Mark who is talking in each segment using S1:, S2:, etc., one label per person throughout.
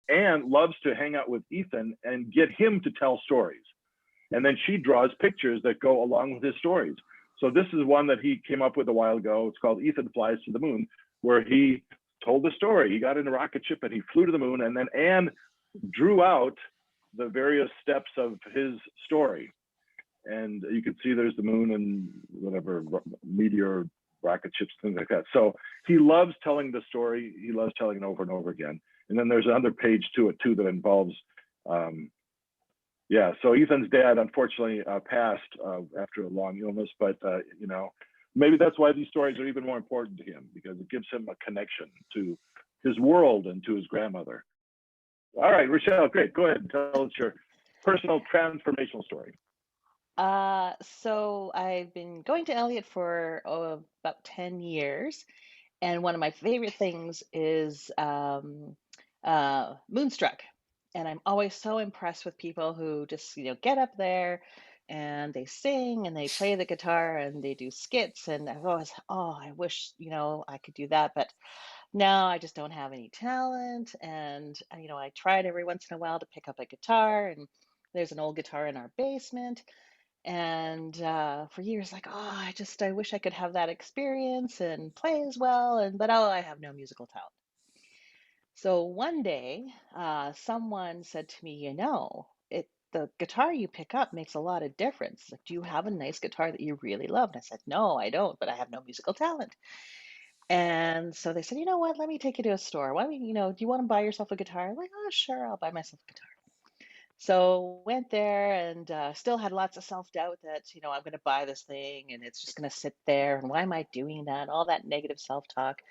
S1: Anne loves to hang out with Ethan and get him to tell stories. And then she draws pictures that go along with his stories. So this is one that he came up with a while ago. It's called Ethan Flies to the Moon, where he told the story. He got in a rocket ship and he flew to the moon, and then Anne drew out the various steps of his story. And you can see there's the moon and whatever meteor, rocket ships, things like that. So he loves telling the story. He loves telling it over and over again. And then there's another page to it too that involves, yeah. So Ethan's dad unfortunately passed after a long illness, but you know, maybe that's why these stories are even more important to him, because it gives him a connection to his world and to his grandmother. All right, Rochelle, great. Go ahead and tell us your personal transformational story.
S2: So I've been going to Elliott for about 10 years, and one of my favorite things is Moonstruck. And I'm always so impressed with people who just, get up there and they sing and they play the guitar and they do skits. And I've always, oh, I wish, I could do that. But no, I just don't have any talent. And, I tried every once in a while to pick up a guitar, and there's an old guitar in our basement. And for years, like, oh, I wish I could have that experience and play as well. But oh, I have no musical talent. So one day, someone said to me, the guitar you pick up makes a lot of difference. Like, do you have a nice guitar that you really love? And I said, no, I don't, but I have no musical talent. And so they said, you know what? Let me take you to a store. Why don't do you want to buy yourself a guitar? I'm like, oh, sure, I'll buy myself a guitar. So went there and still had lots of self-doubt that, I'm going to buy this thing and it's just going to sit there. And why am I doing that? All that negative self-talk.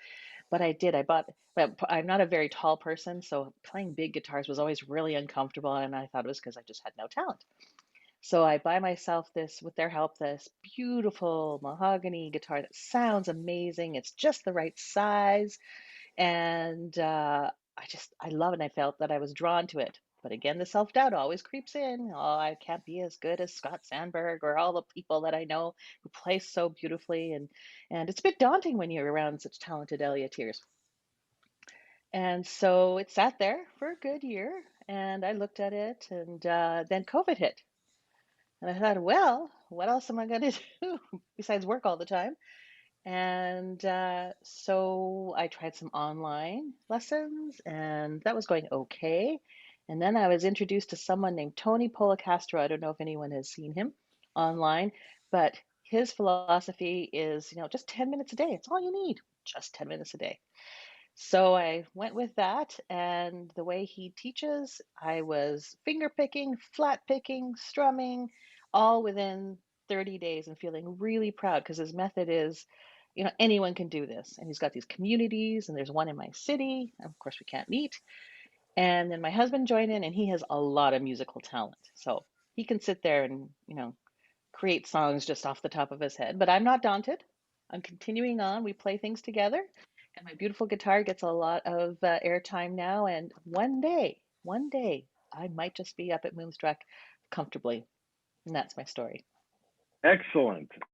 S2: But I did. I bought, but I'm not a very tall person. So playing big guitars was always really uncomfortable. And I thought it was because I just had no talent. So I buy myself this, with their help, this beautiful mahogany guitar that sounds amazing. It's just the right size. And I love it. And I felt that I was drawn to it. But again, the self doubt always creeps in. Oh, I can't be as good as Scott Sandberg or all the people that I know who play so beautifully. And it's a bit daunting when you're around such talented Ellioteers. And so it sat there for a good year. And I looked at it, and then COVID hit. And I thought, well, what else am I going to do besides work all the time? And so I tried some online lessons, and that was going okay. And then I was introduced to someone named Tony Policastro. I don't know if anyone has seen him online, but his philosophy is, just 10 minutes a day. It's all you need, just 10 minutes a day. So I went with that, and the way he teaches, I was finger picking, flat picking, strumming, all within 30 days, and feeling really proud because his method is, anyone can do this. And he's got these communities, and there's one in my city. Of course, we can't meet. And then my husband joined in, and he has a lot of musical talent. So he can sit there and, create songs just off the top of his head. But I'm not daunted. I'm continuing on. We play things together, and my beautiful guitar gets a lot of airtime now. And one day, I might just be up at Moonstruck comfortably. And that's my story.
S1: Excellent.